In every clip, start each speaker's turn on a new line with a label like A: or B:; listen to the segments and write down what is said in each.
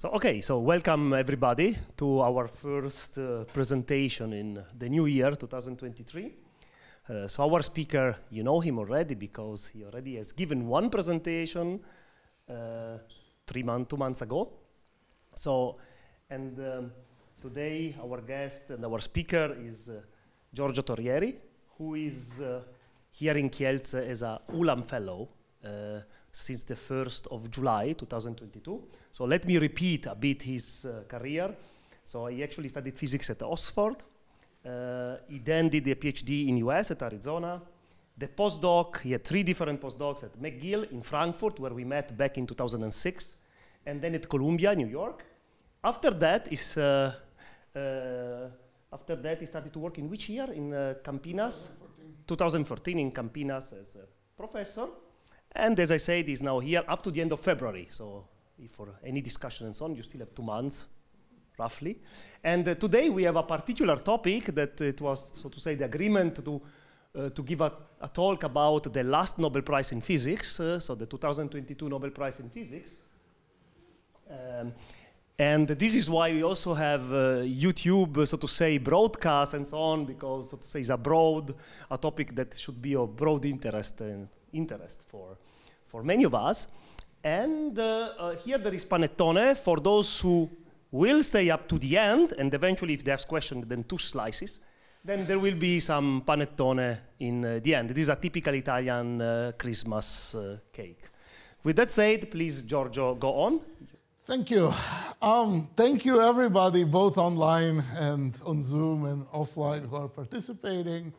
A: So welcome everybody to our first presentation in the new year, 2023. So our speaker, you know him already because he already has given one presentation 2 months ago. So, and today our guest and our speaker is Giorgio Torrieri, who is here in Kielce as a Ulam Fellow since the 1st of July 2022. So let me repeat a bit his career. So he actually studied physics at Oxford. He then did a PhD in US at Arizona. The postdoc, he had 3 different postdocs at McGill in Frankfurt, where we met back in 2006, and then at Columbia, New York. After that, he started to work in which year? In Campinas? 2014 in Campinas as a professor. And as I said, he's now here up to the end of February. So if for any discussion and so on, you still have 2 months, roughly. And today we have a particular topic that it was, so to say, the agreement to give a talk about the last Nobel Prize in Physics, so the 2022 Nobel Prize in Physics. And this is why we also have YouTube, so to say, broadcast and so on, because, so to say, it's a topic that should be of broad interest for many of us. And here there is panettone for those who will stay up to the end, and eventually if they ask questions, then 2 slices. Then there will be some panettone in the end. This is a typical Italian Christmas cake. With that said, please, Giorgio, go on.
B: Thank you. Thank you, everybody, both online and on Zoom and offline who are participating.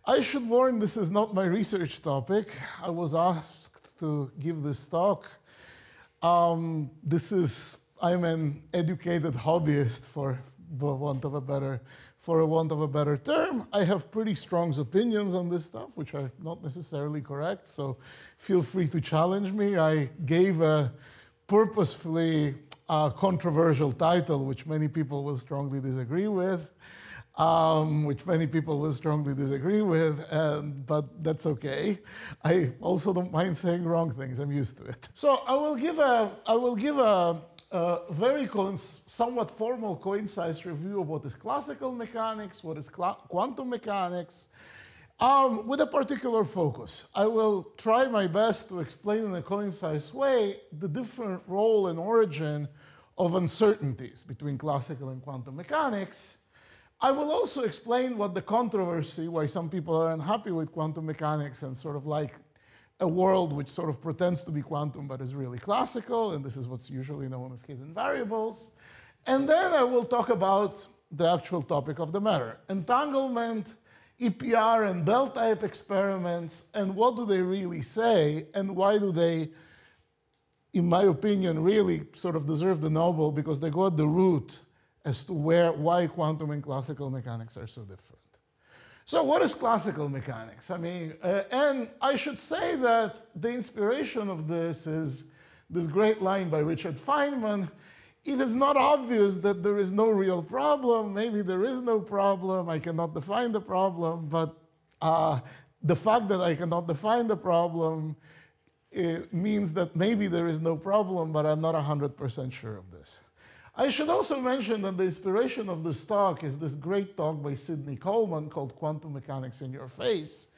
B: I should warn, this is not my research topic. I was asked to give this talk. I'm an educated hobbyist, for want of a better term. I have pretty strong opinions on this stuff, which are not necessarily correct, so feel free to challenge me. I gave a purposefully controversial title, which many people will strongly disagree with. But that's okay. I also don't mind saying wrong things. I'm used to it. So I will give a very somewhat formal concise review of what is classical mechanics, what is quantum mechanics, with a particular focus. I will try my best to explain in a concise way the different role and origin of uncertainties between classical and quantum mechanics. I will also explain what the controversy, why some people are unhappy with quantum mechanics and sort of like a world which sort of pretends to be quantum but is really classical, and this is what's usually known as hidden variables. And then I will talk about the actual topic of the matter, entanglement, EPR and Bell-type experiments, and what do they really say, and why do they, in my opinion, really sort of deserve the Nobel, because they go at the root as to why quantum and classical mechanics are so different. So what is classical mechanics? I mean, and I should say that the inspiration of this is this great line by Richard Feynman: it is not obvious that there is no real problem. Maybe there is no problem. I cannot define the problem. But the fact that I cannot define the problem means that maybe there is no problem, but I'm not 100% sure of this. I should also mention that the inspiration of this talk is this great talk by Sidney Coleman called Quantum Mechanics in Your Face.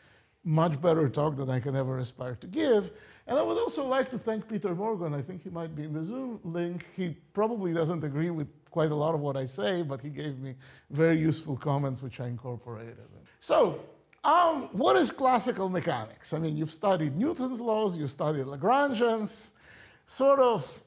B: Much better talk than I can ever aspire to give. And I would also like to thank Peter Morgan. I think he might be in the Zoom link. He probably doesn't agree with quite a lot of what I say, but he gave me very useful comments, which I incorporated. So, what is classical mechanics? I mean, you've studied Newton's laws, you studied Lagrangians, sort of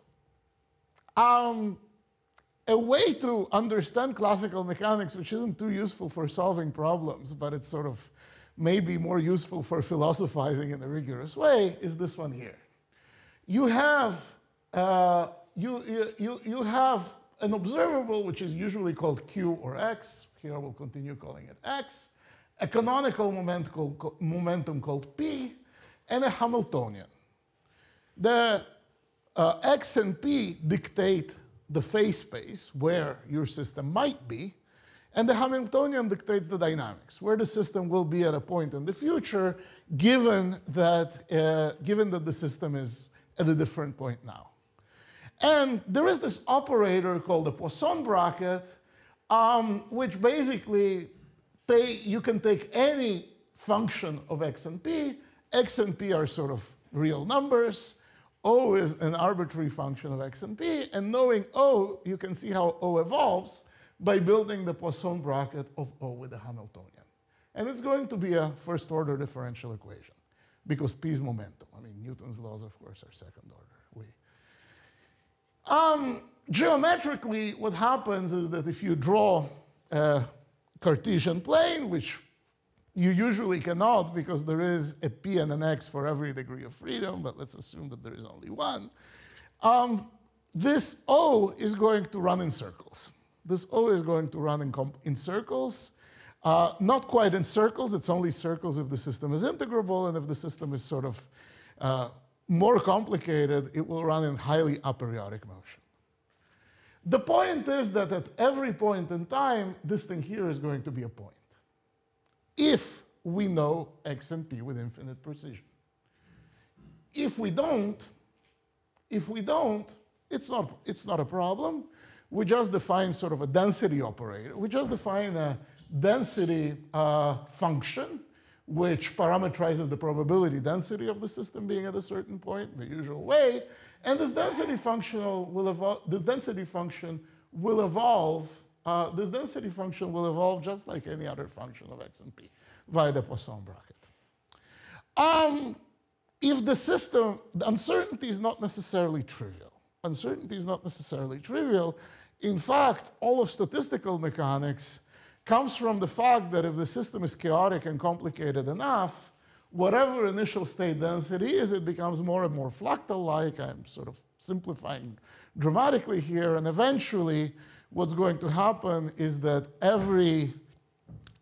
B: a way to understand classical mechanics, which isn't too useful for solving problems, but it's sort of maybe more useful for philosophizing in a rigorous way, is this one here. You have, you have an observable, which is usually called Q or X. Here I will continue calling it X. A canonical momentum called P, and a Hamiltonian. The X and P dictate the phase space where your system might be, and the Hamiltonian dictates the dynamics, where the system will be at a point in the future, given that the system is at a different point now. And there is this operator called the Poisson bracket, which basically you can take any function of x and p. X and p are sort of real numbers. O is an arbitrary function of x and p. And knowing O, you can see how O evolves by building the Poisson bracket of O with the Hamiltonian. And it's going to be a first-order differential equation because p is momentum. I mean, Newton's laws, of course, are second order. Geometrically, what happens is that if you draw a Cartesian plane, which you usually cannot because there is a p and an x for every degree of freedom, but let's assume that there is only one, this O is going to run in circles. This O is going to run in circles. Not quite in circles, it's only circles if the system is integrable, and if the system is sort of more complicated, it will run in highly aperiodic motion. The point is that at every point in time, this thing here is going to be a point, if we know x and p with infinite precision. If we don't, it's not a problem. We just define sort of a density operator. We just define a density function which parameterizes the probability density of the system being at a certain point in the usual way. And this density function will evolve. This density function will evolve just like any other function of x and p via the Poisson bracket. If the system, the uncertainty is not necessarily trivial. Uncertainty is not necessarily trivial. In fact, all of statistical mechanics comes from the fact that if the system is chaotic and complicated enough, whatever initial state density is, it becomes more and more fractal-like. I'm sort of simplifying dramatically here. And eventually, what's going to happen is that every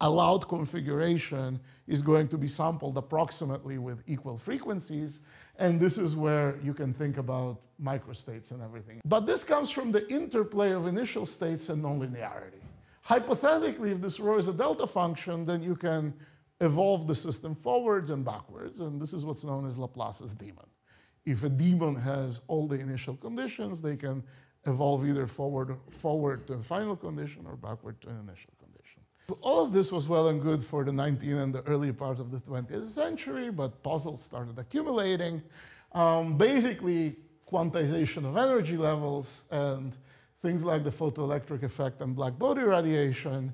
B: allowed configuration is going to be sampled approximately with equal frequencies. And this is where you can think about microstates and everything. But this comes from the interplay of initial states and nonlinearity. Hypothetically, if this rho is a delta function, then you can evolve the system forwards and backwards. And this is what's known as Laplace's demon. If a demon has all the initial conditions, they can evolve either forward to a final condition or backward to an initial condition. All of this was well and good for the 19th and the early part of the 20th century, but puzzles started accumulating. Basically, quantization of energy levels and things like the photoelectric effect and black body radiation.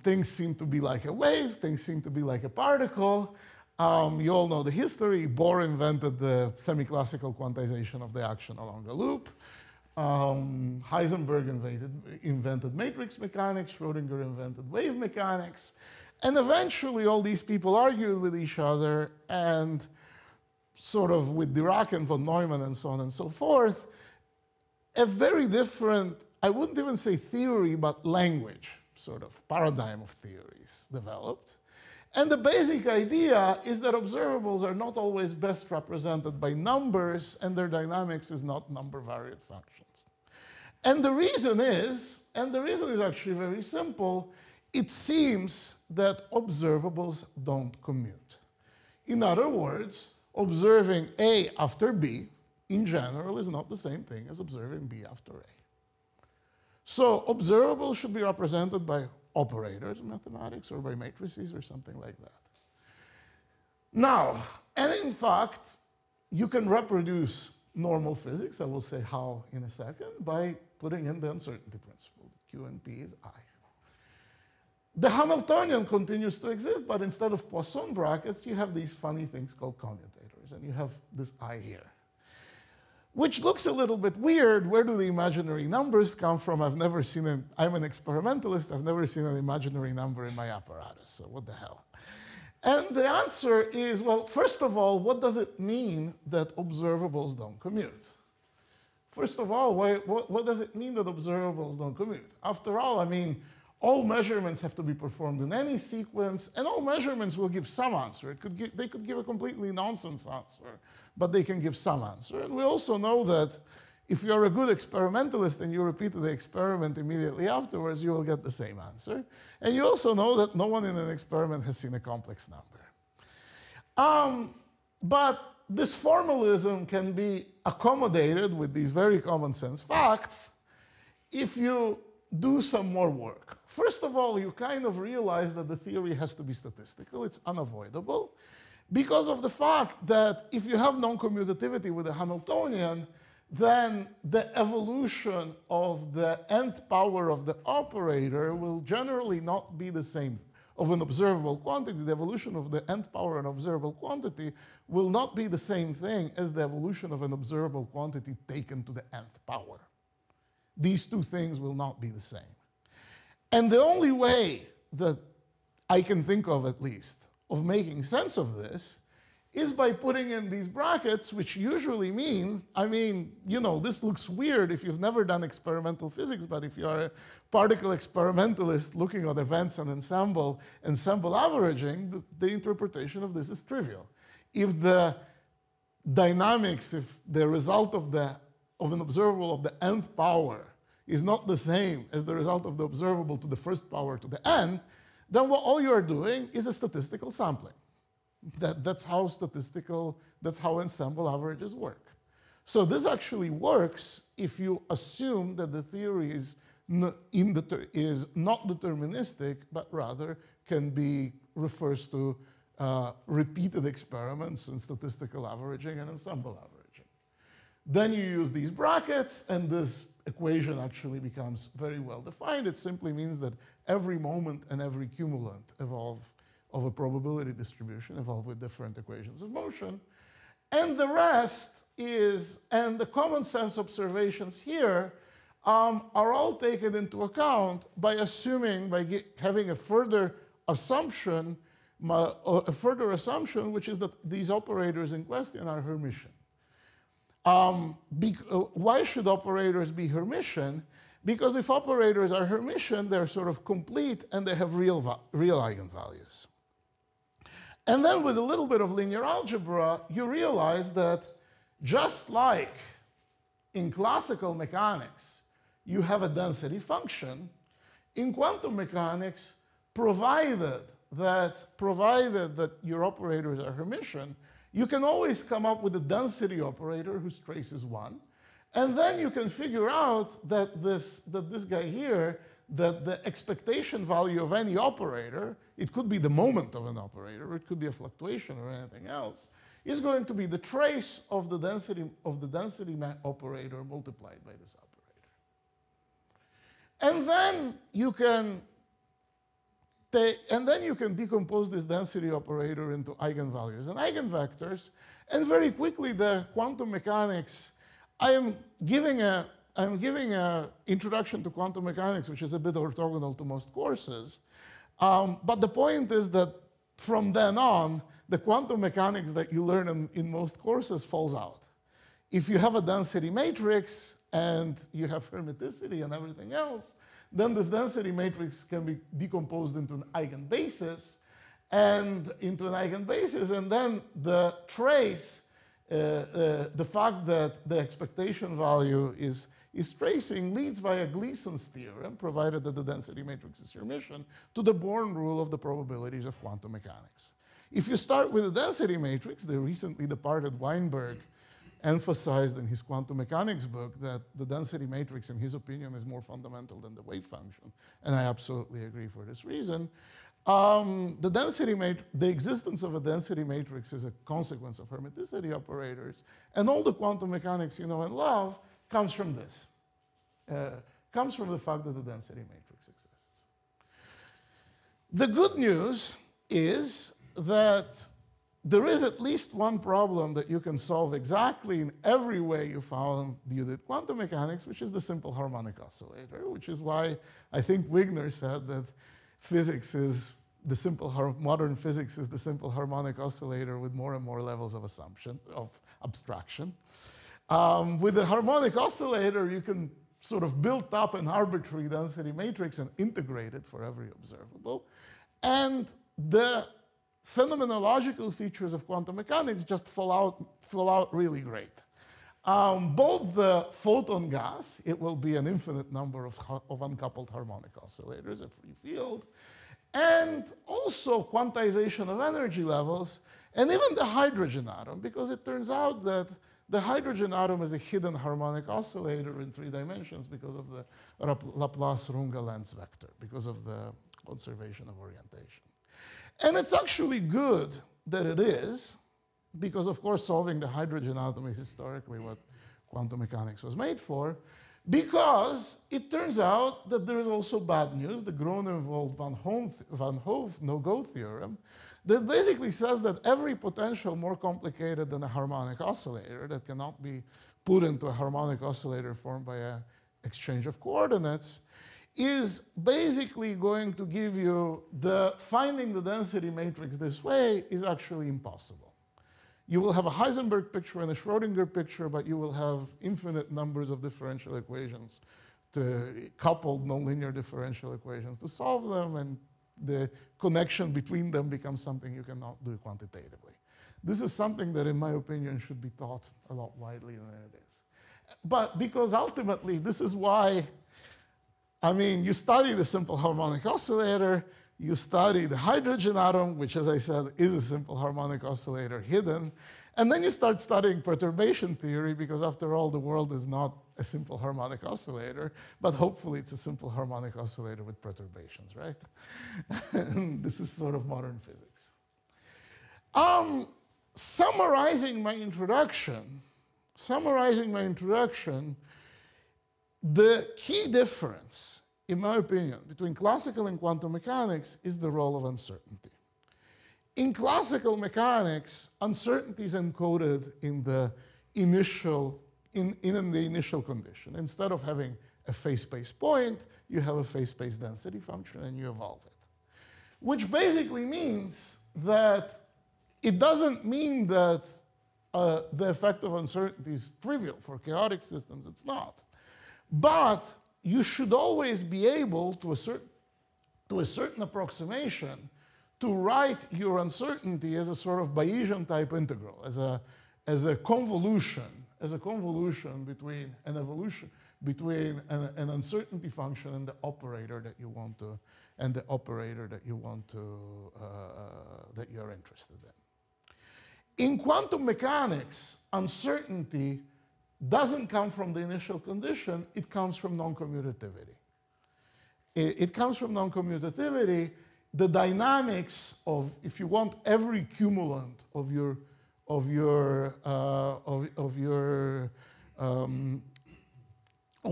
B: Things seem to be like a wave, things seem to be like a particle. You all know the history. Bohr invented the semi-classical quantization of the action along a loop. Heisenberg invented matrix mechanics. Schrödinger invented wave mechanics. And eventually, all these people argued with each other, and sort of with Dirac and von Neumann and so on and so forth, a very different, I wouldn't even say theory, but language, sort of paradigm of theories developed. And the basic idea is that observables are not always best represented by numbers, and their dynamics is not number-variate functions. And the reason is actually very simple. It seems that observables don't commute. In other words, observing A after B in general is not the same thing as observing B after A. So observables should be represented by operators in mathematics or by matrices or something like that. Now, and in fact, you can reproduce normal physics, I will say how in a second, by putting in the uncertainty principle. Q and P is I. The Hamiltonian continues to exist, but instead of Poisson brackets, you have these funny things called commutators, and you have this I here, which looks a little bit weird. Where do the imaginary numbers come from? I'm an experimentalist. I've never seen an imaginary number in my apparatus, so what the hell? And the answer is, well, first of all, what does it mean that observables don't commute? First of all, what does it mean that observables don't commute? After all, I mean, all measurements have to be performed in any sequence, and all measurements will give some answer. They could give a completely nonsense answer, but they can give some answer. And we also know that if you're a good experimentalist and you repeat the experiment immediately afterwards, you will get the same answer. And you also know that no one in an experiment has seen a complex number. But this formalism can be accommodated with these very common sense facts if you do some more work. First of all, you kind of realize that the theory has to be statistical. It's unavoidable because of the fact that if you have non-commutativity with a Hamiltonian, then the evolution of the nth power of the operator will generally not be the same of an observable quantity. The evolution of the nth power of an observable quantity will not be the same thing as the evolution of an observable quantity taken to the nth power. These two things will not be the same. And the only way that I can think of, at least, of making sense of this is by putting in these brackets, which usually mean, I mean, you know, this looks weird if you've never done experimental physics, but if you are a particle experimentalist looking at events and ensemble averaging, the interpretation of this is trivial. If the dynamics, if the result of an observable of the nth power is not the same as the result of the observable to the first power to the n, then all you are doing is a statistical sampling. That's how ensemble averages work. So this actually works if you assume that the theory is not deterministic, but rather refers to repeated experiments in statistical averaging and ensemble averaging. Then you use these brackets, and this equation actually becomes very well defined. It simply means that every moment and every cumulant of a probability distribution evolve with different equations of motion. And the rest is, and the common sense observations here are all taken into account by assuming, by having a further assumption, which is that these operators in question are Hermitian. Why should operators be Hermitian? Because if operators are Hermitian, they're sort of complete and they have real eigenvalues. And then with a little bit of linear algebra, you realize that just like in classical mechanics, you have a density function, in quantum mechanics, provided that your operators are Hermitian, you can always come up with a density operator whose trace is 1. And then you can figure out that this guy here, that the expectation value of any operator, it could be the moment of an operator, it could be a fluctuation or anything else, is going to be the trace of the density operator multiplied by this operator. And then you can decompose this density operator into eigenvalues and eigenvectors, and very quickly the quantum mechanics, I'm giving an introduction to quantum mechanics, which is a bit orthogonal to most courses. But the point is that from then on, the quantum mechanics that you learn in most courses falls out. If you have a density matrix and you have hermiticity and everything else, then this density matrix can be decomposed into an eigenbasis, and then the trace, the fact that the expectation value is tracing leads via Gleasons theorem, provided that the density matrix is Hermitian, to the Born rule of the probabilities of quantum mechanics. If you start with a density matrix, the recently departed Weinberg emphasized in his quantum mechanics book that the density matrix, in his opinion, is more fundamental than the wave function. And I absolutely agree for this reason. The existence of a density matrix is a consequence of hermiticity operators. And all the quantum mechanics you know and love comes from this. Comes from the fact that the density matrix exists. The good news is that there is at least one problem that you can solve exactly in every way you found you did quantum mechanics, which is the simple harmonic oscillator, which is why I think Wigner said that modern physics is the simple harmonic oscillator with more and more levels of abstraction. With the harmonic oscillator, you can sort of build up an arbitrary density matrix and integrate it for every observable. And the phenomenological features of quantum mechanics just fall out really great. Both the photon gas, it will be an infinite number of uncoupled harmonic oscillators, a free field, and also quantization of energy levels, and even the hydrogen atom, because it turns out that the hydrogen atom is a hidden harmonic oscillator in 3 dimensions because of the Laplace-Runge length vector, because of the conservation of orientation. And it's actually good that it is, because of course solving the hydrogen atom is historically what quantum mechanics was made for, because it turns out that there is also bad news, the Grunewald-Van Hove no-go theorem, that basically says that every potential more complicated than a harmonic oscillator that cannot be put into a harmonic oscillator formed by an exchange of coordinates is basically going to give you finding the density matrix this way is actually impossible. You will have a Heisenberg picture and a Schrodinger picture, but you will have infinite numbers of differential equations, coupled nonlinear differential equations to solve them, and the connection between them becomes something you cannot do quantitatively. This is something that, in my opinion, should be taught a lot widely than it is. But because ultimately, this is why, I mean, you study the simple harmonic oscillator, you study the hydrogen atom, which, as I said, is a simple harmonic oscillator hidden, and then you start studying perturbation theory, because after all, the world is not a simple harmonic oscillator, but hopefully it's a simple harmonic oscillator with perturbations, right? This is sort of modern physics. Summarizing my introduction, the key difference, in my opinion, between classical and quantum mechanics is the role of uncertainty. In classical mechanics, uncertainty is encoded in the initial condition. Instead of having a phase space point, you have a phase space density function and you evolve it. Which basically means that it doesn't mean that the effect of uncertainty is trivial. For chaotic systems, it's not. But you should always be able, to a certain approximation, to write your uncertainty as a sort of Bayesian type integral, as a convolution between an evolution, between an uncertainty function and the operator that you want to, that you're interested in. In quantum mechanics, uncertainty doesn't come from the initial condition, it comes from non-commutativity. It comes from non-commutativity, the dynamics of, if you want, every cumulant of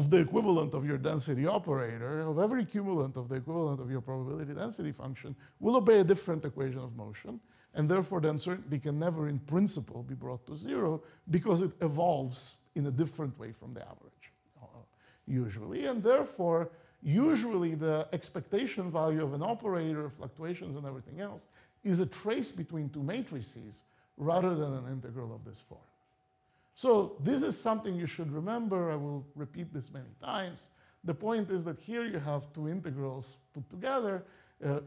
B: the equivalent of your density operator, of every cumulant of the equivalent of your probability density function, will obey a different equation of motion, and therefore the uncertainty can never in principle be brought to 0 because it evolves in a different way from the average, usually. And therefore, usually the expectation value of an operator, fluctuations and everything else, is a trace between 2 matrices rather than an integral of this form. So this is something you should remember. I will repeat this many times. The point is that here you have 2 integrals put together,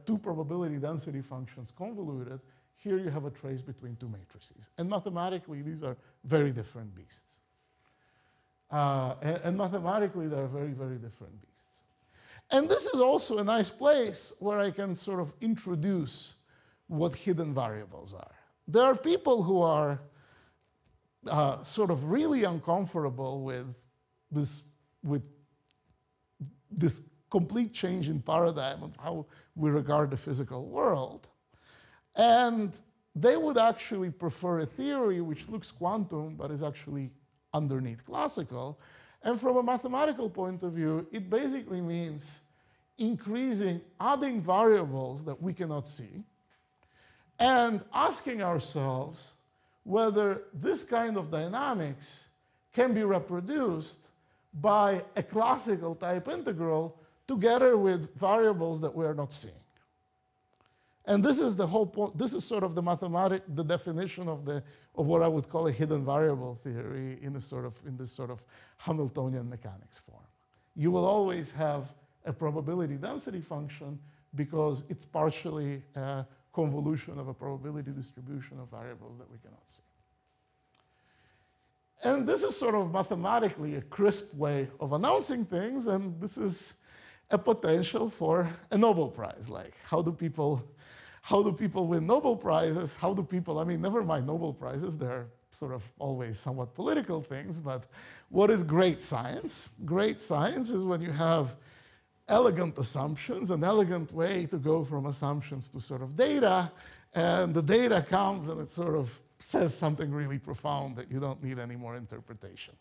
B: 2 probability density functions convoluted. Here you have a trace between 2 matrices. And mathematically, these are very different beasts. And mathematically, they're very, very different beasts. And this is also a nice place where I can sort of introduce what hidden variables are. There are people who are sort of really uncomfortable with this complete change in paradigm of how we regard the physical world. And they would actually prefer a theory which looks quantum but is actually underneath classical. And from a mathematical point of view, it basically means adding variables that we cannot see, and asking ourselves whether this kind of dynamics can be reproduced by a classical type integral together with variables that we are not seeing. And this is the whole point. This is sort of the definition of what I would call a hidden variable theory in this sort of Hamiltonian mechanics form. You will always have a probability density function because it's partially a convolution of a probability distribution of variables that we cannot see. And this is sort of mathematically a crisp way of announcing things, and this is a potential for a Nobel Prize. Like, how do people win Nobel Prizes? I mean, never mind Nobel Prizes, there are sort of always somewhat political things, but what is great science? Great science is when you have elegant assumptions, an elegant way to go from assumptions to sort of data, and the data comes and it sort of says something really profound that you don't need any more interpretation.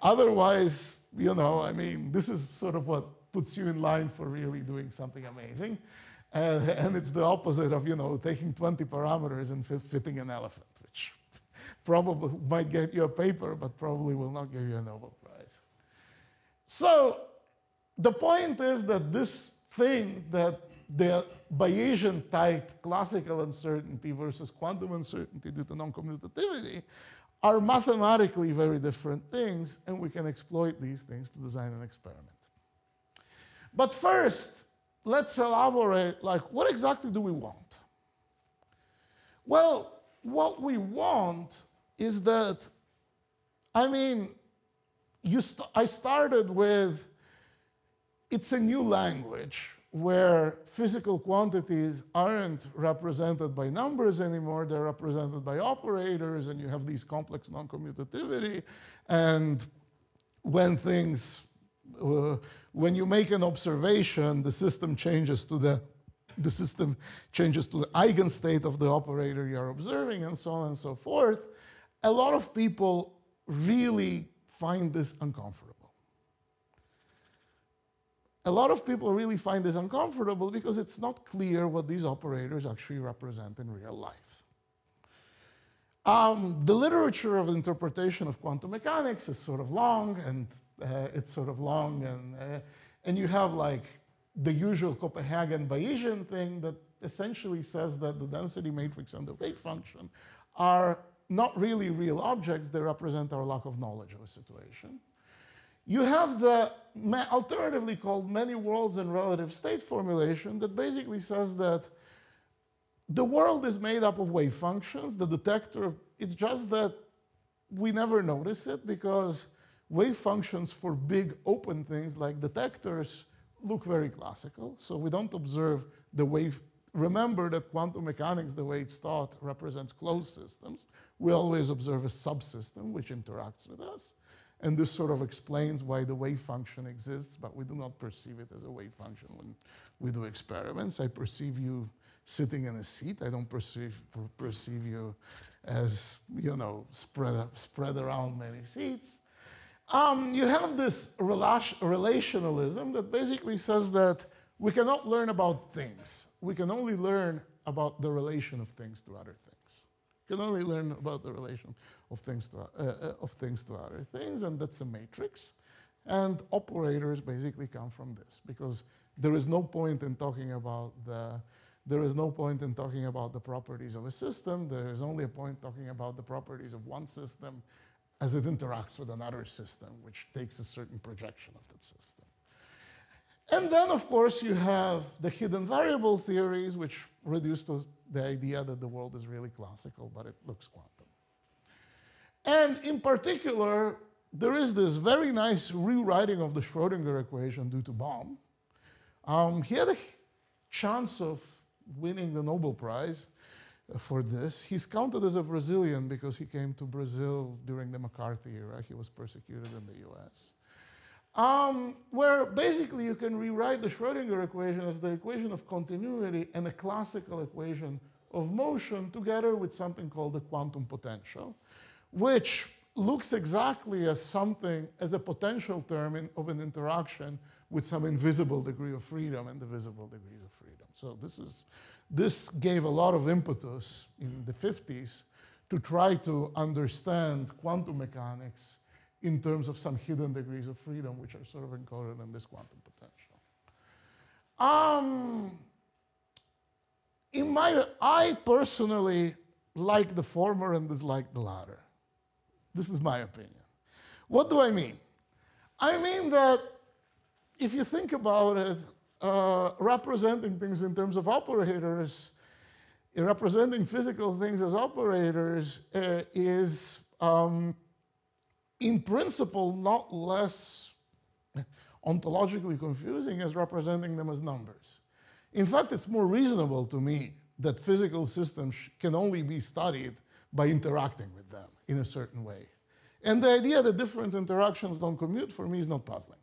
B: Otherwise, you know, I mean, this is sort of what puts you in line for really doing something amazing. And it's the opposite of, you know, taking 20 parameters and fitting an elephant, which probably might get you a paper, but probably will not give you a Nobel Prize. So the point is that this thing that the Bayesian type classical uncertainty versus quantum uncertainty due to non-commutativity are mathematically very different things, and we can exploit these things to design an experiment. But first, let's elaborate, like, what exactly do we want? Well, what we want is that, I mean, I started with, it's a new language where physical quantities aren't represented by numbers anymore, they're represented by operators, and you have these complex non-commutativity, and when things, when you make an observation, the system changes to the eigenstate of the operator you're observing, and so on and so forth. A lot of people really find this uncomfortable. A lot of people really find this uncomfortable because it's not clear what these operators actually represent in real life. The literature of interpretation of quantum mechanics is sort of long, and and you have like the usual Copenhagen Bayesian thing that essentially says that the density matrix and the wave function are not really real objects, they represent our lack of knowledge of a situation. You have the alternatively called many worlds and relative state formulation that basically says that the world is made up of wave functions, the detector, it's just that we never notice it because wave functions for big open things like detectors look very classical, so we don't observe the wave. Remember that quantum mechanics, the way it's taught, represents closed systems. We always observe a subsystem which interacts with us. And this sort of explains why the wave function exists, but we do not perceive it as a wave function when we do experiments. I perceive you sitting in a seat. I don't perceive you as, you know, spread around many seats. You have this relationalism that basically says that we cannot learn about things. We can only learn about the relation of things to other things. We can only learn about the relation of things to other things, and that's a matrix. And operators basically come from this because there is no point in talking about the properties of a system. There is only a point talking about the properties of one system as it interacts with another system, which takes a certain projection of that system. And then, of course, you have the hidden variable theories, which reduce to the idea that the world is really classical, but it looks quantum. And in particular, there is this very nice rewriting of the Schrödinger equation due to Bohm. He had a chance of winning the Nobel Prize for this. He's counted as a Brazilian because he came to Brazil during the McCarthy era. He was persecuted in the US. Where basically you can rewrite the Schrödinger equation as the equation of continuity and a classical equation of motion together with something called the quantum potential, which looks exactly as something, as a potential term of an interaction with some invisible degree of freedom and the visible degrees of freedom. So this gave a lot of impetus in the 50s to try to understand quantum mechanics in terms of some hidden degrees of freedom, which are sort of encoded in this quantum potential. I personally like the former and dislike the latter. This is my opinion. What do I mean? I mean that if you think about it, representing things in terms of operators, representing physical things as operators is in principle not less ontologically confusing as representing them as numbers. In fact, it's more reasonable to me that physical systems can only be studied by interacting with them in a certain way. And the idea that different interactions don't commute for me is not puzzling.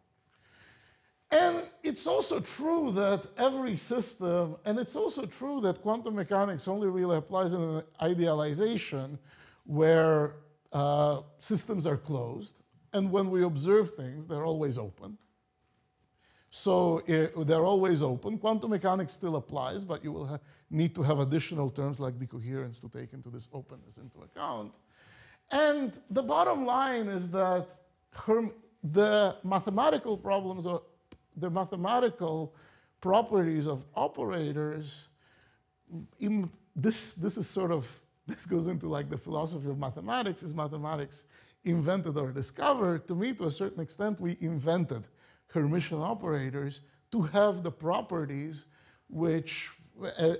B: And it's also true that every system, and it's also true that quantum mechanics only really applies in an idealization where systems are closed, and when we observe things, they're always open. So they're always open. Quantum mechanics still applies, but you will need to have additional terms like decoherence to take into this openness into account. And the bottom line is that the mathematical problems, or the mathematical properties of operators, this goes into like the philosophy of mathematics. Is mathematics invented or discovered? To me, to a certain extent, we invented Hermitian operators to have the properties which,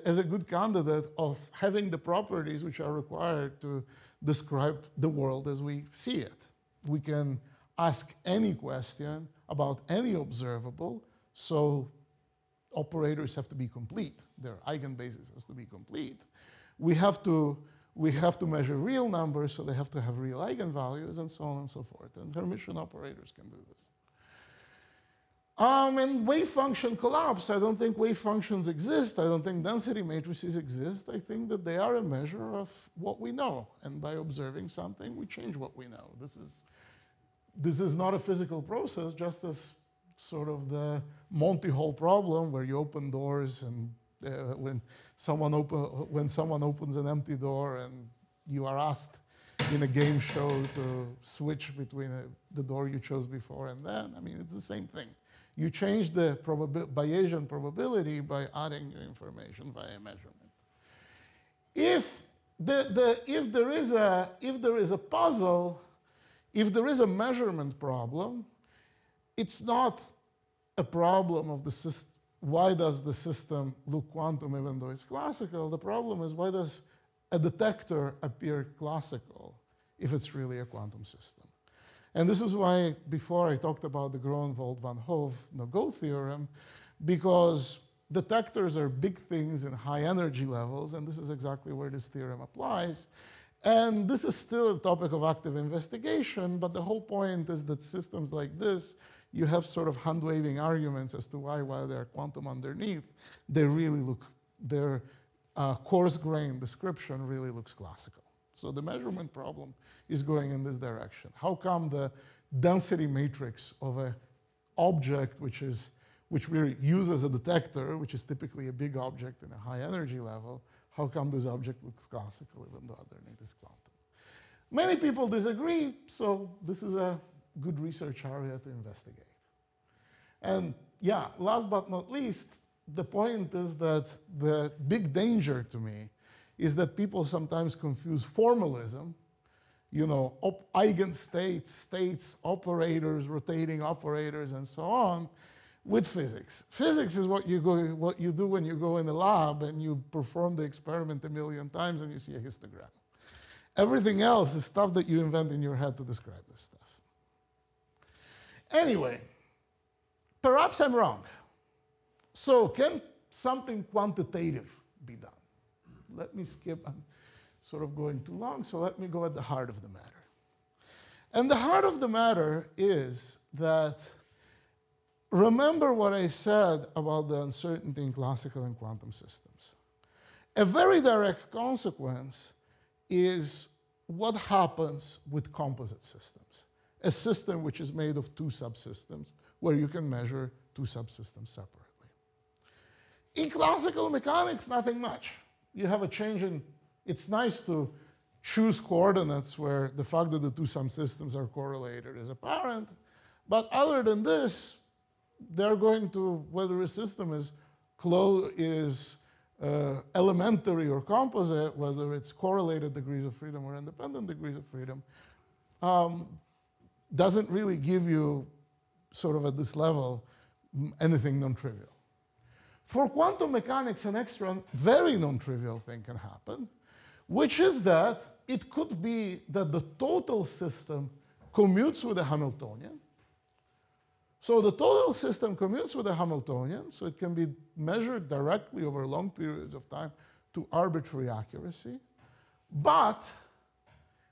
B: as a good candidate of having the properties which are required to describe the world as we see it. We can ask any question about any observable, so operators have to be complete. Their eigenbasis has to be complete. We have to measure real numbers, so they have to have real eigenvalues, and so on and so forth. And Hermitian operators can do this. And wave function collapse. I don't think wave functions exist. I don't think density matrices exist. I think that they are a measure of what we know. And by observing something, we change what we know. This is not a physical process, just as sort of the Monty Hall problem, where you open doors, and when someone opens an empty door, and you are asked in a game show to switch between the door you chose before and then. I mean, it's the same thing. You change the Bayesian probability by adding new information via measurement. If there is a puzzle, if there is a measurement problem, it's not a problem of the system. Why does the system look quantum even though it's classical? The problem is, why does a detector appear classical if it's really a quantum system? And this is why before I talked about the Groenewald-Van Hove-no-go theorem, because detectors are big things in high energy levels, and this is exactly where this theorem applies. And this is still a topic of active investigation, but the whole point is that systems like this, you have sort of hand-waving arguments as to why, while they're quantum underneath, they really look, their coarse-grained description really looks classical. So the measurement problem is going in this direction. How come the density matrix of an object which we use as a detector, which is typically a big object in a high energy level, how come this object looks classical even though underneath is quantum? Many people disagree, so this is a good research area to investigate. And yeah, last but not least, the point is that the big danger to me is that people sometimes confuse formalism, eigenstates, states, operators, rotating operators, and so on, with physics. Physics is what you do when you go in the lab and you perform the experiment 1,000,000 times and you see a histogram. Everything else is stuff that you invent in your head to describe this stuff. Anyway, perhaps I'm wrong. So can something quantitative be done? Let me skip. I'm sort of going too long, so let me go at the heart of the matter. And the heart of the matter is that, remember what I said about the uncertainty in classical and quantum systems. A very direct consequence is what happens with composite systems, a system which is made of two subsystems, where you can measure two subsystems separately. In classical mechanics, nothing much. You have a change in, it's nice to choose coordinates where the fact that the two subsystems are correlated is apparent, but other than this, they're going to, whether a system is elementary or composite, whether it's correlated degrees of freedom or independent degrees of freedom, doesn't really give you, sort of at this level, anything non-trivial. For quantum mechanics, an extra very non-trivial thing can happen, which is that it could be that the total system commutes with a Hamiltonian. So the total system commutes with a Hamiltonian, so it can be measured directly over long periods of time to arbitrary accuracy. But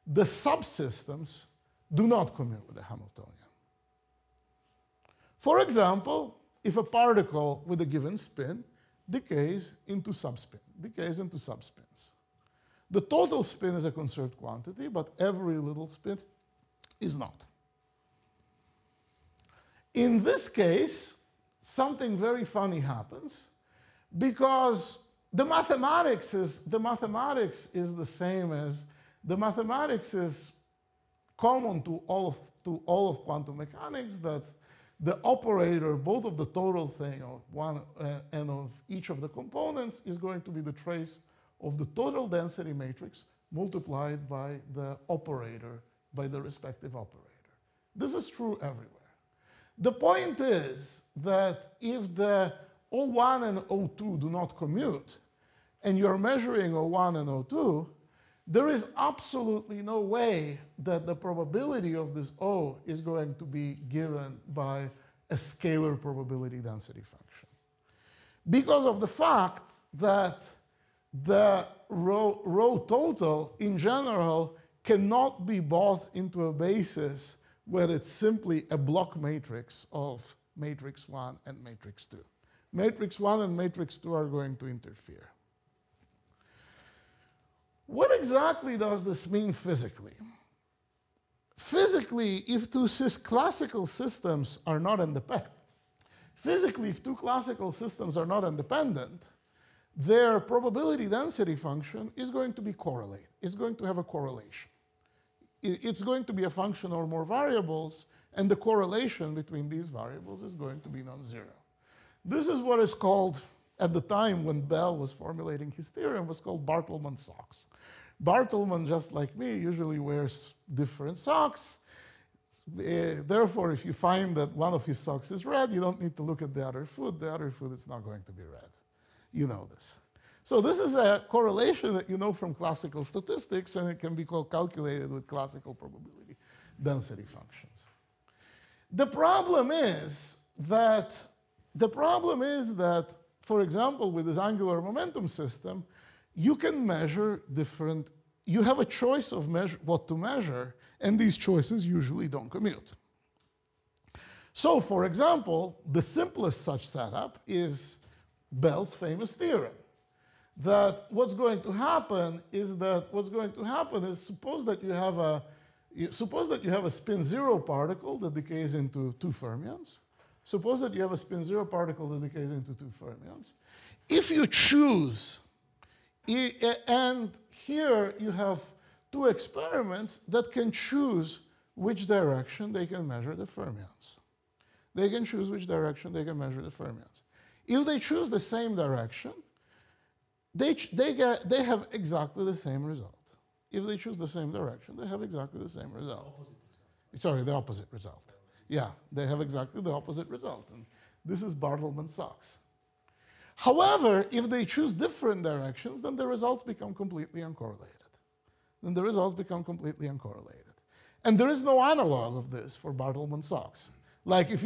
B: the subsystems do not commute with the Hamiltonian. For example, if a particle with a given spin decays into subspins. The total spin is a conserved quantity, but every little spin is not. In this case, something very funny happens because the mathematics is the same as the mathematics is common to all of quantum mechanics, that the operator, both of the total thing of one and of each of the components, is going to be the trace of the total density matrix multiplied by the operator, by the respective operator. This is true everywhere. The point is that if the O1 and O2 do not commute, and you're measuring O1 and O2, there is absolutely no way that the probability of this O is going to be given by a scalar probability density function. Because of the fact that the rho total in general cannot be brought into a basis where it's simply a block matrix of matrix 1 and matrix 2. Matrix 1 and matrix 2 are going to interfere. What exactly does this mean physically? Physically, if two classical systems are not independent, their probability density function is going to be correlated. It's going to have a correlation. It's going to be a function of more variables, and the correlation between these variables is going to be non-zero. This is what is called, at the time when Bell was formulating his theorem, was called Bartleman socks. Bartleman, just like me, usually wears different socks. Therefore, if you find that one of his socks is red, you don't need to look at the other foot. The other foot is not going to be red. You know this. So this is a correlation that you know from classical statistics, and it can be calculated with classical probability density functions. The problem is that, for example, with this angular momentum system, you can measure different, you have a choice of what to measure, and these choices usually don't commute. So, for example, the simplest such setup is Bell's famous theorem, that what's going to happen is suppose that you have a spin 0 particle that decays into 2 fermions. Suppose that you have a spin 0 particle that decays into 2 fermions. If you choose, and here you have 2 experiments that can choose which direction they can measure the fermions. They can choose which direction they can measure the fermions. If they choose the same direction, they have exactly the same result. If they choose the same direction, they have exactly the same result. Sorry, the opposite result. Yeah, they have exactly the opposite result. And this is Bartleman socks. However, if they choose different directions, then the results become completely uncorrelated. And there is no analog of this for Bartleman socks. Like if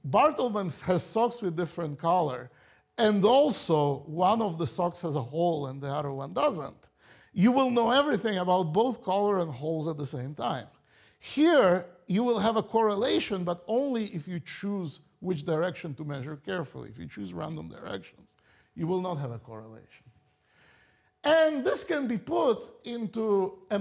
B: Bartleman has socks with different color, and also one of the socks has a hole and the other one doesn't, you will know everything about both color and holes at the same time. Here, you will have a correlation, but only if you choose which direction to measure carefully. If you choose random directions, you will not have a correlation. And this can be put into a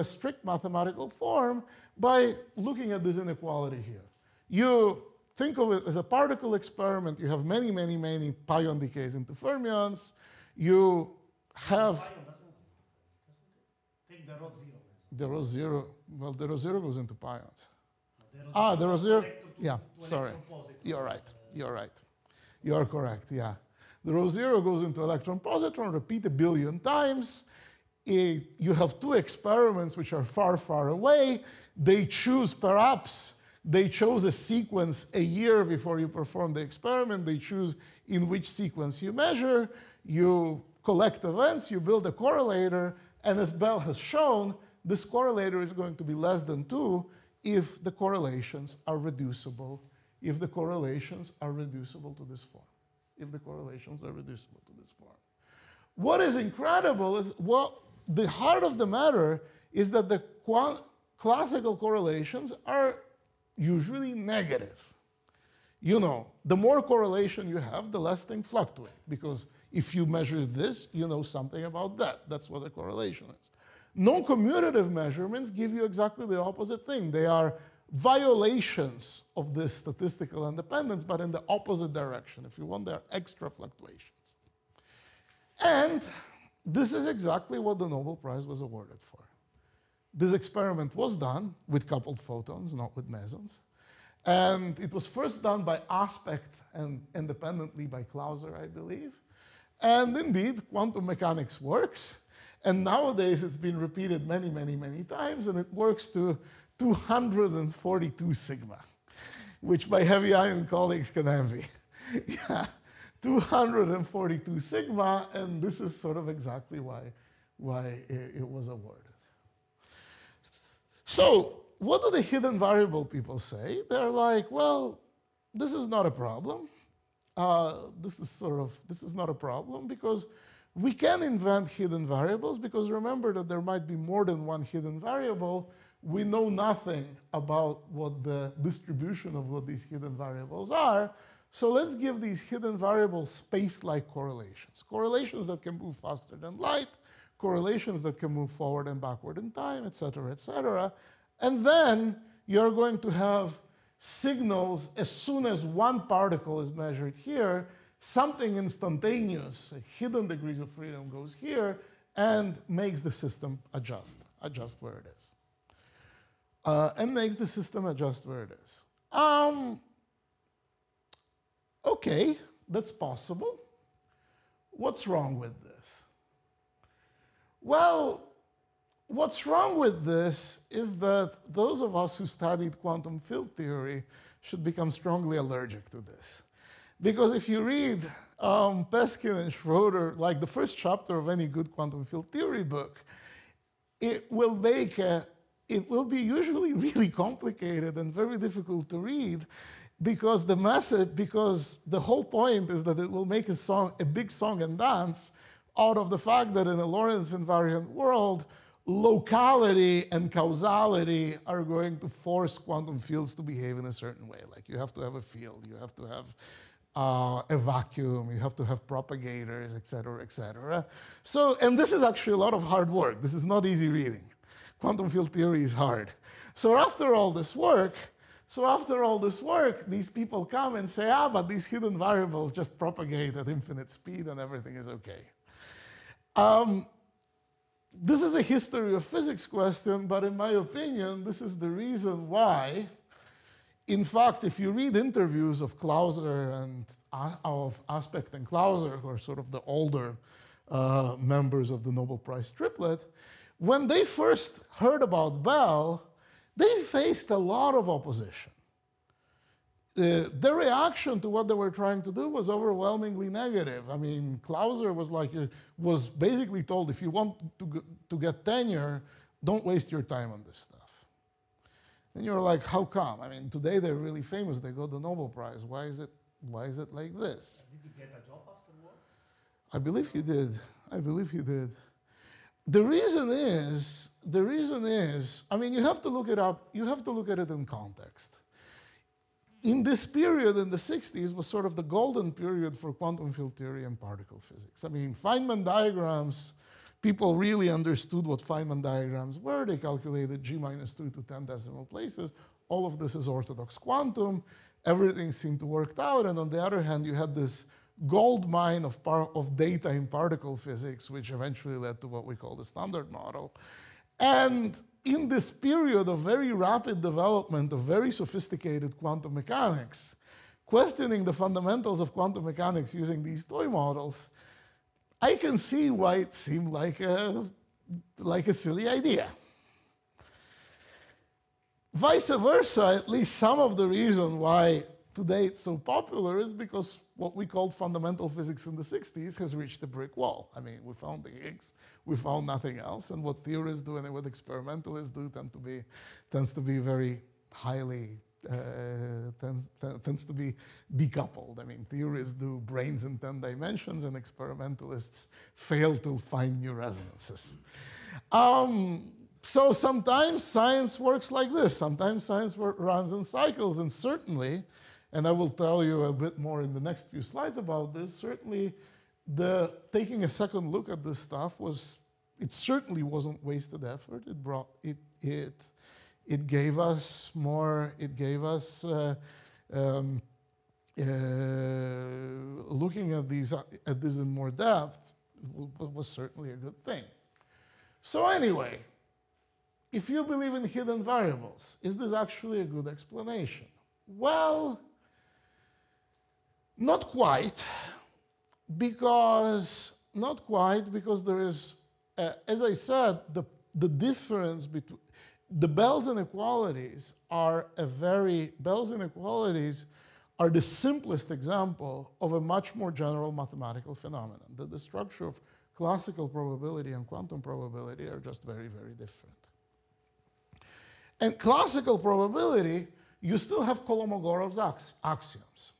B: strict mathematical form by looking at this inequality here. You think of it as a particle experiment. You have many, many, many pion decays into fermions. You have...
A: Take the rho 0.
B: The rho 0, well, the rho 0 goes into pions. The rho 0, yeah, sorry. You're right. You're correct, yeah. The rho 0 goes into electron-positron, repeat a billion times. You have 2 experiments which are far, far away. They chose a sequence a year before you perform the experiment. They choose in which sequence you measure. You collect events, you build a correlator, and as Bell has shown, this correlator is going to be less than 2 if the correlations are reducible, to this form. What is incredible is, the heart of the matter is that the classical correlations are usually negative. You know, the more correlation you have, the less things fluctuate, because if you measure this, you know something about that. That's what a correlation is. Non-commutative measurements give you exactly the opposite thing. They are violations of this statistical independence, but in the opposite direction. If you want, they are extra fluctuations. And this is exactly what the Nobel Prize was awarded for. This experiment was done with coupled photons, not with mesons. And it was first done by Aspect and independently by Clauser, I believe. And indeed, quantum mechanics works. And nowadays, it's been repeated many, many, many times, and it works to 242 sigma, which my heavy ion colleagues can envy. Yeah, 242 sigma, and this is sort of exactly why it was awarded. So, what do the hidden variable people say? They're like, well, this is not a problem. This is not a problem because we can invent hidden variables, because remember that there might be more than one hidden variable. We know nothing about what the distribution of what these hidden variables are. So let's give these hidden variables space-like correlations. Correlations that can move faster than light, correlations that can move forward and backward in time, et cetera, et cetera. And then you're going to have signals as soon as one particle is measured here, something instantaneous, hidden degrees of freedom goes here and makes the system adjust where it is. And makes the system adjust where it is. Okay, that's possible. What's wrong with this? Well, what's wrong with this is that those of us who studied quantum field theory should become strongly allergic to this. Because if you read Peskin and Schroeder, like the first chapter of any good quantum field theory book, it will be usually really complicated and very difficult to read, because the whole point is that it will make a big song and dance out of the fact that in a Lorentz invariant world, locality and causality are going to force quantum fields to behave in a certain way. Like you have to have a field, you have to have a vacuum, you have to have propagators, et cetera, et cetera. So, and this is actually a lot of hard work. This is not easy reading. Quantum field theory is hard. So after all this work, these people come and say, but these hidden variables just propagate at infinite speed and everything is okay. This is a history of physics question, but in my opinion, this is the reason why. In fact, if you read interviews of Clauser and of Aspect and Clauser, who are sort of the older members of the Nobel Prize triplet, when they first heard about Bell, they faced a lot of opposition. Their reaction to what they were trying to do was overwhelmingly negative. I mean, Clauser was basically told, if you want to get tenure, don't waste your time on this stuff. And you're like, how come? I mean, today they're really famous. They got the Nobel Prize. Why is it like this?
A: Did he get a job afterwards?
B: I believe he did. I believe he did. The reason is, I mean, you have to look it up. You have to look at it in context. In this period, in the 60s, was sort of the golden period for quantum field theory and particle physics. I mean, Feynman diagrams, people really understood what Feynman diagrams were. They calculated G minus 2 to 10 decimal places. All of this is orthodox quantum. Everything seemed to work out. And on the other hand, you had this gold mine of data in particle physics, which eventually led to what we call the standard model. And in this period of very rapid development of very sophisticated quantum mechanics, questioning the fundamentals of quantum mechanics using these toy models, I can see why it seemed like a silly idea. Vice versa, at least some of the reason why today it's so popular is because what we called fundamental physics in the 60s has reached a brick wall. I mean, we found the Higgs, we found nothing else, and what theorists do and what experimentalists do tends to be very highly tends to be decoupled. I mean, theorists do brains in 10 dimensions, and experimentalists fail to find new resonances. So sometimes science works like this. Sometimes science runs in cycles, and certainly, and I will tell you a bit more in the next few slides about this, certainly taking a second look at this stuff it certainly wasn't wasted effort. It gave us more, looking at this in more depth was certainly a good thing. So anyway, if you believe in hidden variables, is this actually a good explanation? Well, not quite, because there is, as I said, the difference between the Bell's inequalities are the simplest example of a much more general mathematical phenomenon. That the structure of classical probability and quantum probability are just very, very different. And classical probability, you still have Kolmogorov's axioms.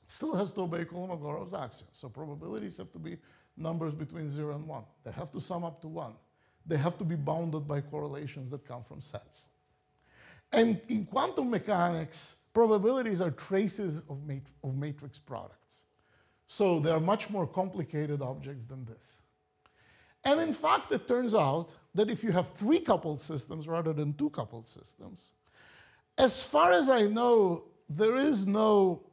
B: Still has to obey Kolmogorov's axioms. So probabilities have to be numbers between 0 and 1. They have to sum up to 1. They have to be bounded by correlations that come from sets. And in quantum mechanics, probabilities are traces of matrix products. So they are much more complicated objects than this. And in fact, it turns out that if you have 3 coupled systems rather than 2 coupled systems, as far as I know, there is no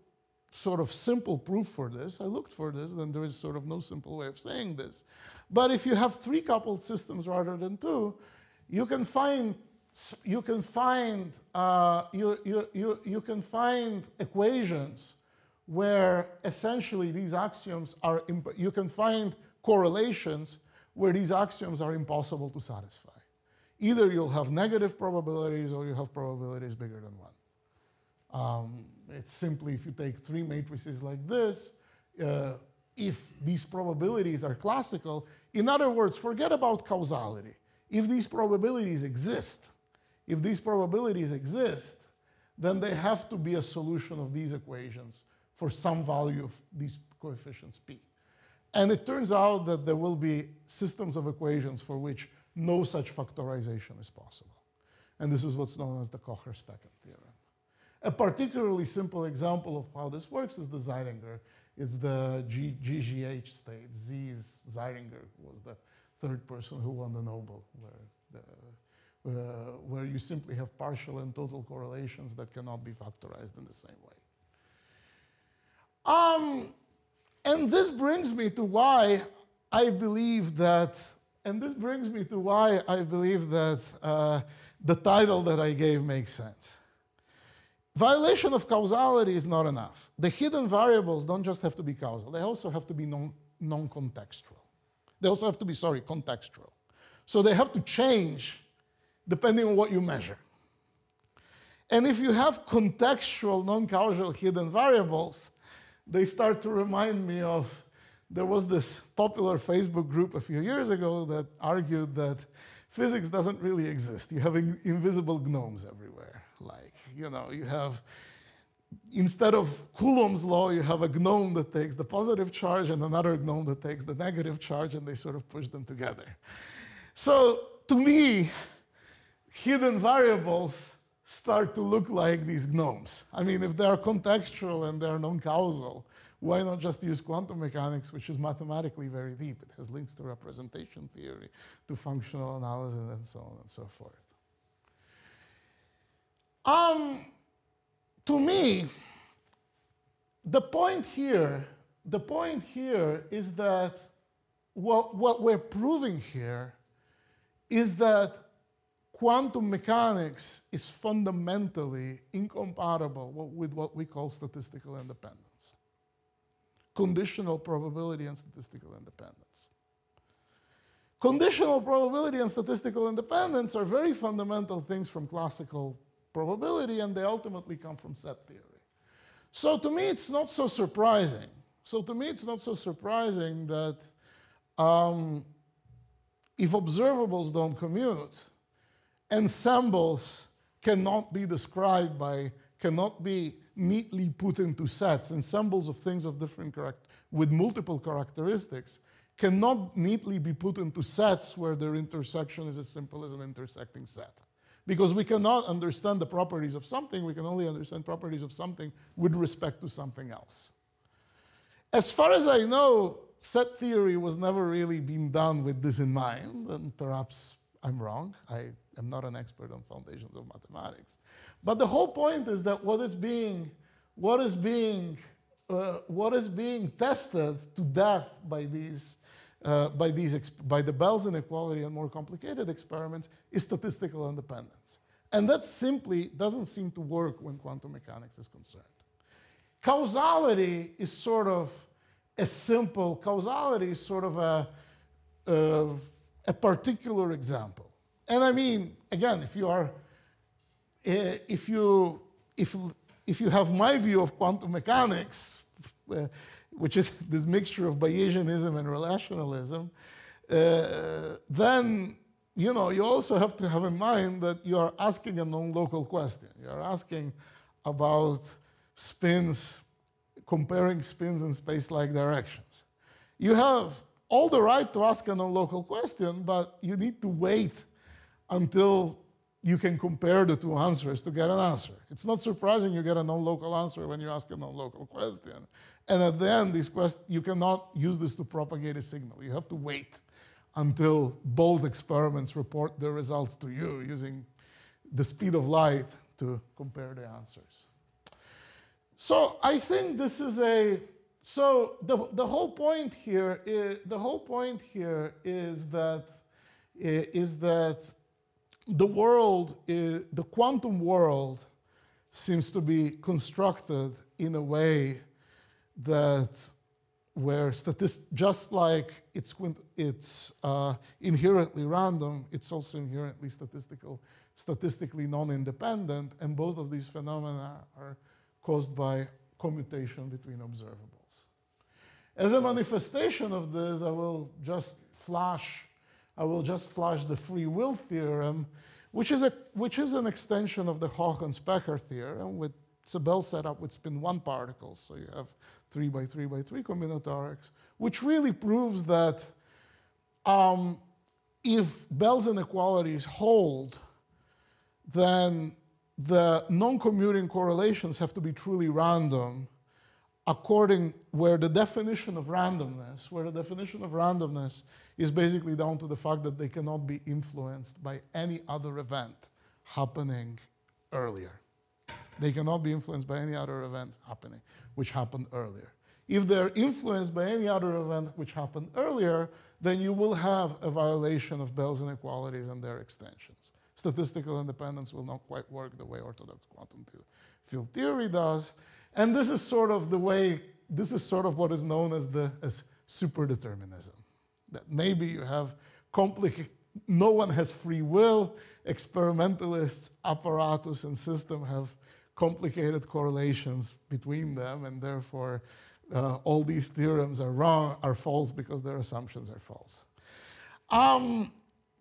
B: sort of simple proof for this. I looked for this, and there is sort of no simple way of saying this. But if you have 3 coupled systems rather than 2, you can find equations where essentially these axioms are. You can find correlations where these axioms are impossible to satisfy. Either you'll have negative probabilities or you have probabilities bigger than 1. It's simply, if you take 3 matrices like this, if these probabilities are classical, in other words, forget about causality. If these probabilities exist, then they have to be a solution of these equations for some value of these coefficients p. And it turns out that there will be systems of equations for which no such factorization is possible. And this is what's known as the Kocher-Specken theorem. A particularly simple example of how this works is the Zeilinger. It's the GGH state. Z is Zeilinger, who was the 3rd person who won the Nobel, where you simply have partial and total correlations that cannot be factorized in the same way. And this brings me to why I believe that, the title that I gave makes sense. Violation of causality is not enough. The hidden variables don't just have to be causal. They also have to be non-contextual. They also have to be, contextual. So they have to change depending on what you measure. And if you have contextual, non-causal hidden variables, they start to remind me of, there was this popular Facebook group a few years ago that argued that physics doesn't really exist. You have invisible gnomes everywhere. Like, you have, instead of Coulomb's law, you have a gnome that takes the positive charge and another gnome that takes the negative charge, and they sort of push them together. So to me, hidden variables start to look like these gnomes. I mean, if they are contextual and they are non-causal, why not just use quantum mechanics, which is mathematically very deep? It has links to representation theory, to functional analysis, and so on and so forth. To me, the point here is that what we're proving here is that quantum mechanics is fundamentally incompatible with what we call statistical independence, conditional probability and statistical independence. Conditional probability and statistical independence are very fundamental things from classical probability, and they ultimately come from set theory. So to me, it's not so surprising. That if observables don't commute, ensembles cannot be described by, cannot be neatly put into sets, ensembles of things of different with multiple characteristics, cannot neatly be put into sets where their intersection is as simple as an intersecting set. Because we cannot understand the properties of something, we can only understand properties of something with respect to something else. As far as I know, set theory was never really been done with this in mind, and perhaps I'm wrong. I am not an expert on foundations of mathematics. But the whole point is that what is being tested to death by the Bell's inequality and more complicated experiments is statistical independence. And that simply doesn't seem to work when quantum mechanics is concerned. Causality is sort of a particular example. And I mean, again, if you have my view of quantum mechanics, which is this mixture of Bayesianism and relationalism, then you also have to have in mind that you are asking a non-local question. You are asking about spins, comparing spins in space-like directions. You have all the right to ask a non-local question, but you need to wait until you can compare the two answers to get an answer. It's not surprising you get a non-local answer when you ask a non-local question. And at the end, you cannot use this to propagate a signal. You have to wait until both experiments report their results to you using the speed of light to compare the answers. So I think this is the whole point here is that the quantum world seems to be constructed in a way that where just like it's inherently random, it's also inherently statistically non-independent, and both of these phenomena are caused by commutation between observables. As a manifestation of this, I will just flash the free will theorem, which is an extension of the Hawk and Specker theorem with Bell setup with spin 1 particles. So you have 3 by 3 by 3 combinatorics, which really proves that if Bell's inequalities hold, then the non-commuting correlations have to be truly random, where the definition of randomness is basically down to the fact that they cannot be influenced by any other event happening earlier. They cannot be influenced by any other event which happened earlier. If they're influenced by any other event which happened earlier, then you will have a violation of Bell's inequalities and their extensions. Statistical independence will not quite work the way orthodox quantum field theory does. And this is sort of what is known as superdeterminism. That maybe you have no one has free will, experimentalists, apparatus, and system have complicated correlations between them, and therefore all these theorems are false because their assumptions are false.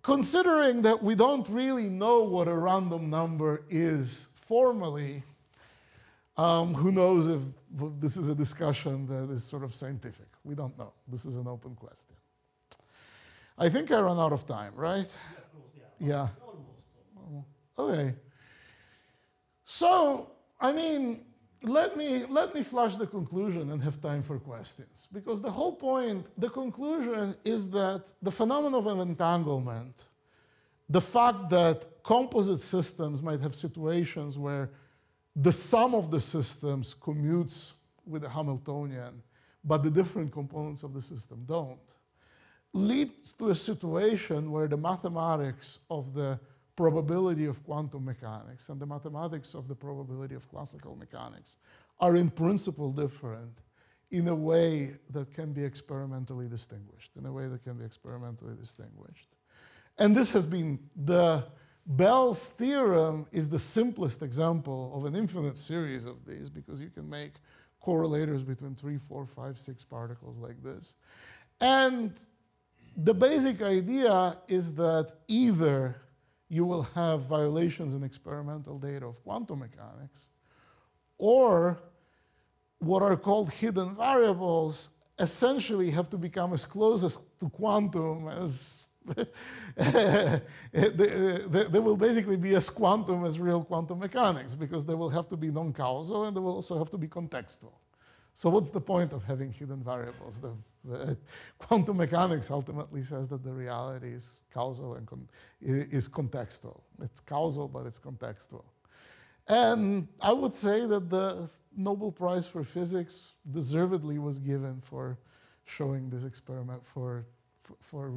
B: Considering that we don't really know what a random number is formally, who knows if this is a discussion that is sort of scientific? We don't know. This is an open question. I think I ran out of time, right? Yeah. Almost. Okay. So, I mean, let me flash the conclusion and have time for questions. Because the whole point, the conclusion is that the phenomenon of entanglement, the fact that composite systems might have situations where the sum of the systems commutes with the Hamiltonian, but the different components of the system don't, leads to a situation where the mathematics of the probability of quantum mechanics and the mathematics of the probability of classical mechanics are in principle different in a way that can be experimentally distinguished, And this has been, Bell's theorem is the simplest example of an infinite series of these because you can make correlators between 3, 4, 5, 6 particles like this. And the basic idea is that either you will have violations in experimental data of quantum mechanics, or what are called hidden variables essentially have to become as close as to quantum as they will basically be as quantum as real quantum mechanics, because they will have to be non-causal and they will also have to be contextual. So what's the point of having hidden variables? Quantum mechanics ultimately says that the reality is causal and is contextual. It's causal, but it's contextual. And I would say that the Nobel Prize for Physics deservedly was given for showing this experiment, for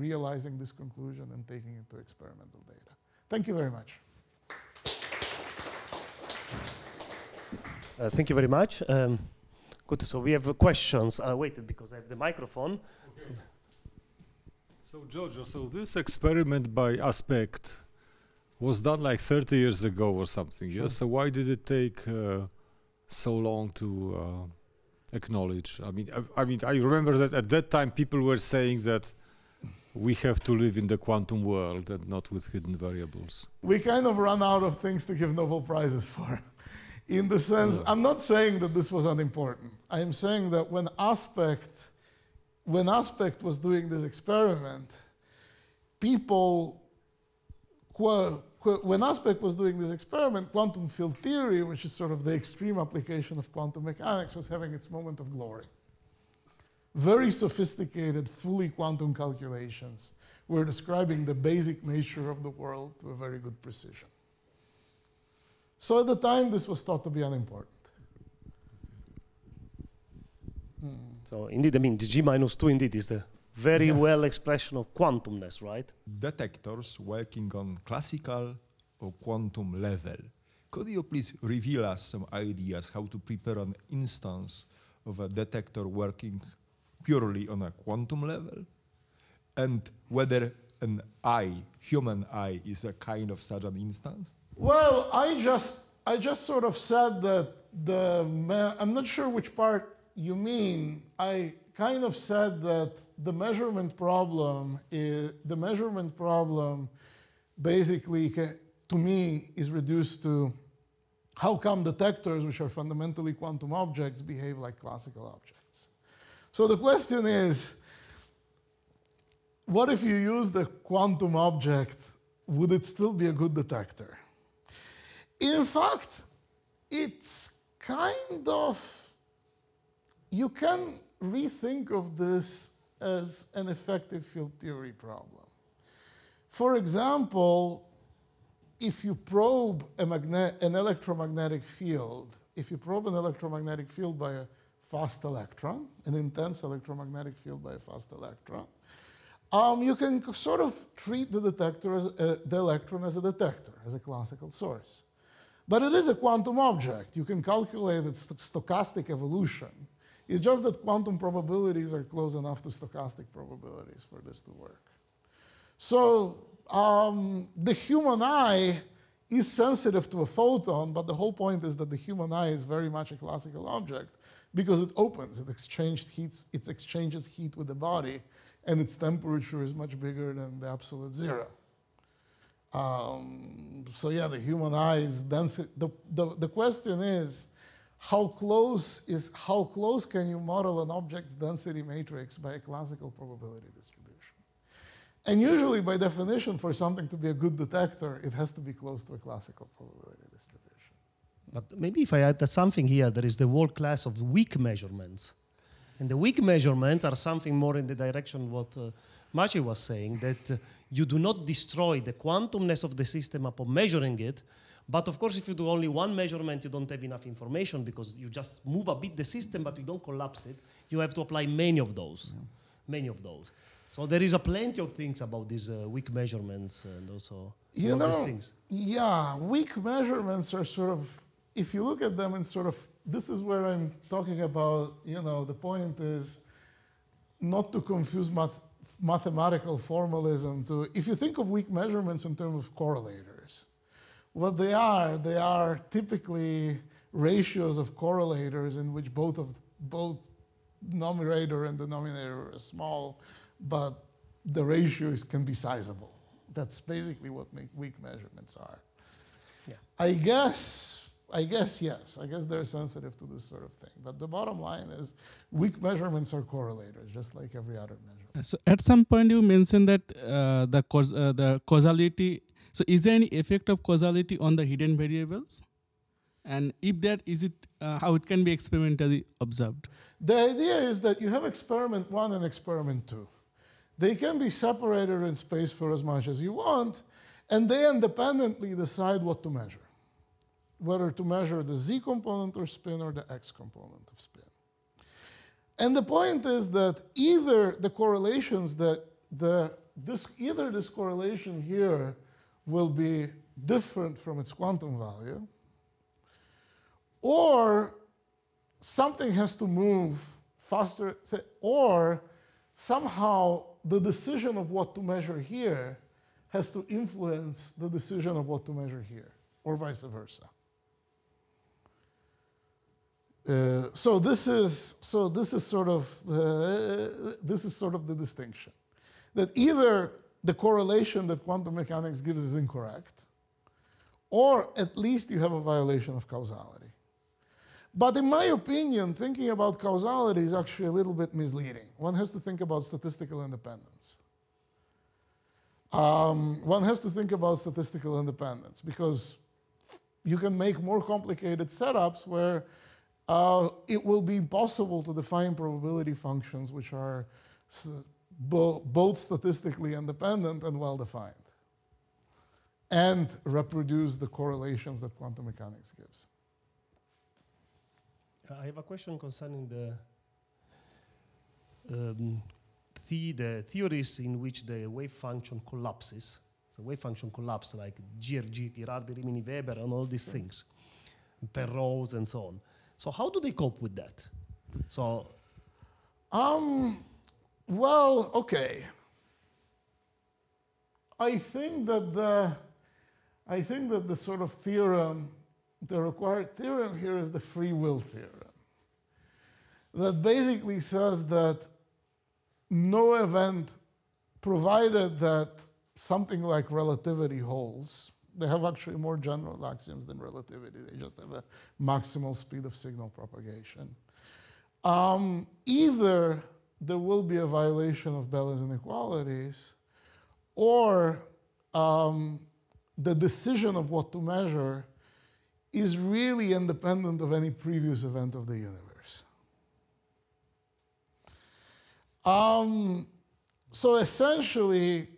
B: realizing this conclusion and taking it to experimental data. Thank you very much.
A: Thank you very much. Good, so we have questions. Wait, because I have the microphone.
C: Okay. So Giorgio, so this experiment by Aspect was done like 30 years ago or something, sure. Yes? So why did it take so long to acknowledge? I mean, I remember that at that time people were saying that we have to live in the quantum world and not with hidden variables.
B: We kind of run out of things to give Nobel Prizes for. In the sense, I'm not saying that this was unimportant. I am saying that when Aspect was doing this experiment, when Aspect was doing this experiment, quantum field theory, which is sort of the extreme application of quantum mechanics, was having its moment of glory. Very sophisticated, fully quantum calculations were describing the basic nature of the world to a very good precision. So at the time, this was thought to be unimportant.
A: So indeed, I mean, the G minus 2 indeed is the very well expression of quantumness, right?
D: Detectors working on classical or quantum level. Could you please reveal us some ideas how to prepare an instance of a detector working purely on a quantum level? And whether an eye, human eye, is a kind of such an instance?
B: Well, I just sort of said that I'm not sure which part you mean. I kind of said that the measurement problem basically, to me, is reduced to how come detectors, which are fundamentally quantum objects, behave like classical objects. So the question is, what if you use the quantum object? Would it still be a good detector? In fact, it's kind of, you can rethink of this as an effective field theory problem. For example, if you probe an electromagnetic field, by a fast electron, an intense electromagnetic field by a fast electron, you can sort of treat the detector as the electron as a detector, as a classical source. But it is a quantum object. You can calculate its stochastic evolution. It's just that quantum probabilities are close enough to stochastic probabilities for this to work. So the human eye is sensitive to a photon, but the whole point is that the human eye is very much a classical object because it opens, it exchanges heat with the body, and its temperature is much bigger than the absolute zero. So yeah, the human eye is density. The question is, how close can you model an object's density matrix by a classical probability distribution? And usually, by definition, for something to be a good detector, it has to be close to a classical probability distribution.
A: But maybe if I add something here, there is the whole class of weak measurements. And the weak measurements are something more in the direction of what Maciej was saying, that you do not destroy the quantumness of the system upon measuring it. But of course, if you do only one measurement, you don't have enough information because you just move a bit the system, but you don't collapse it. You have to apply many of those. So there is plenty of things about these weak measurements and also these things.
B: Yeah, weak measurements are sort of, if you look at them and sort of, this is where I'm talking about, the point is not to confuse mathematical formalism if you think of weak measurements in terms of correlators, what they are typically ratios of correlators in which both numerator and denominator are small, but the ratios can be sizable. That's basically what weak measurements are.
A: Yeah.
B: I guess yes. I guess they're sensitive to this sort of thing. But the bottom line is weak measurements are correlators, just like every other measurement.
E: So at some point you mentioned that the causality. So is there any effect of causality on the hidden variables? And if that, is it how it can be experimentally observed?
B: The idea is that you have experiment 1 and experiment 2. They can be separated in space for as much as you want, and they independently decide what to measure, whether to measure the z component of spin or the x component of spin. And the point is that either the correlations that either this correlation here will be different from its quantum value, or something has to move faster, or somehow the decision of what to measure here has to influence the decision of what to measure here, or vice versa. So this is sort of the distinction, that either the correlation that quantum mechanics gives is incorrect, or at least you have a violation of causality. But in my opinion, thinking about causality is actually a little bit misleading. One has to think about statistical independence. Because you can make more complicated setups where it will be impossible to define probability functions which are both statistically independent and well-defined, and reproduce the correlations that quantum mechanics gives.
A: I have a question concerning the theories in which the wave function collapses. So wave function collapse like GRG, Girardi, Rimini, Weber, and all these things, Penrose, and so on. So how do they cope with that? So,
B: well, okay. I think that the sort of theorem, the required theorem here is the free will theorem. That basically says that no event, provided that something like relativity holds, they have actually more general axioms than relativity, they just have a maximal speed of signal propagation. Either there will be a violation of Bell's inequalities, or the decision of what to measure is really independent of any previous event of the universe. So essentially,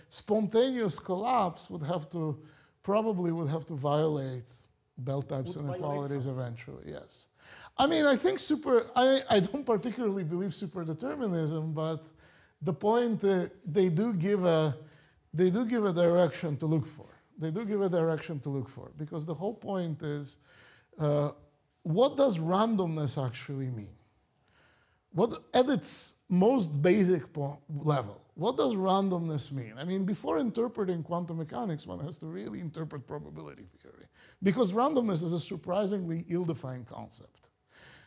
B: spontaneous collapse probably would have to violate Bell types inequalities eventually, yes. I mean, I think I don't particularly believe superdeterminism, but the point, they do give a direction to look for. Because the whole point is, what does randomness actually mean? At its most basic level, what does randomness mean? I mean, before interpreting quantum mechanics, one has to really interpret probability theory, because randomness is a surprisingly ill-defined concept.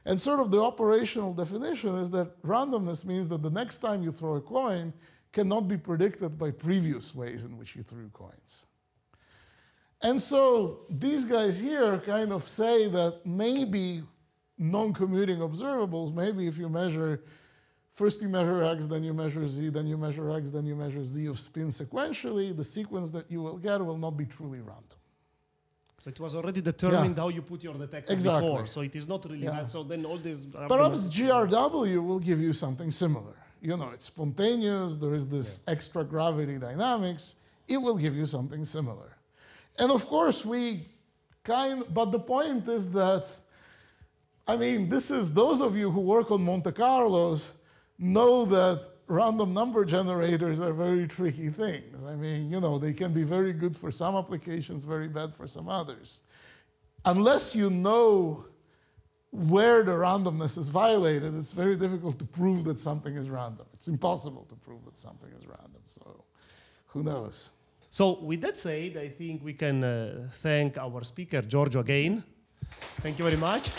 B: And sort of the operational definition is that randomness means that the next time you throw a coin cannot be predicted by previous ways in which you threw coins. And so these guys here kind of say that maybe non-commuting observables, maybe if you measure, first you measure x, then you measure z, then you measure x, then you measure z of spin sequentially, the sequence that you will get will not be truly random.
A: So it was already determined how you put your detector before, so it is not really bad. So then all these
B: perhaps GRW will give you something similar. You know, it's spontaneous, there is this extra gravity dynamics, it will give you something similar. And of course but the point is that, I mean, those of you who work on Monte Carlos know that random number generators are very tricky things. I mean, you know, they can be very good for some applications, very bad for some others. Unless you know where the randomness is violated, it's very difficult to prove that something is random. It's impossible to prove that something is random, so who knows?
A: So with that said, I think we can thank our speaker, Giorgio, again. Thank you very much.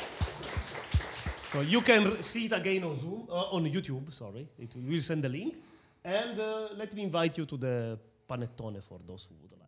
A: So you can see it again on Zoom, on YouTube, sorry. We'll send the link. And let me invite you to the panettone for those who would like.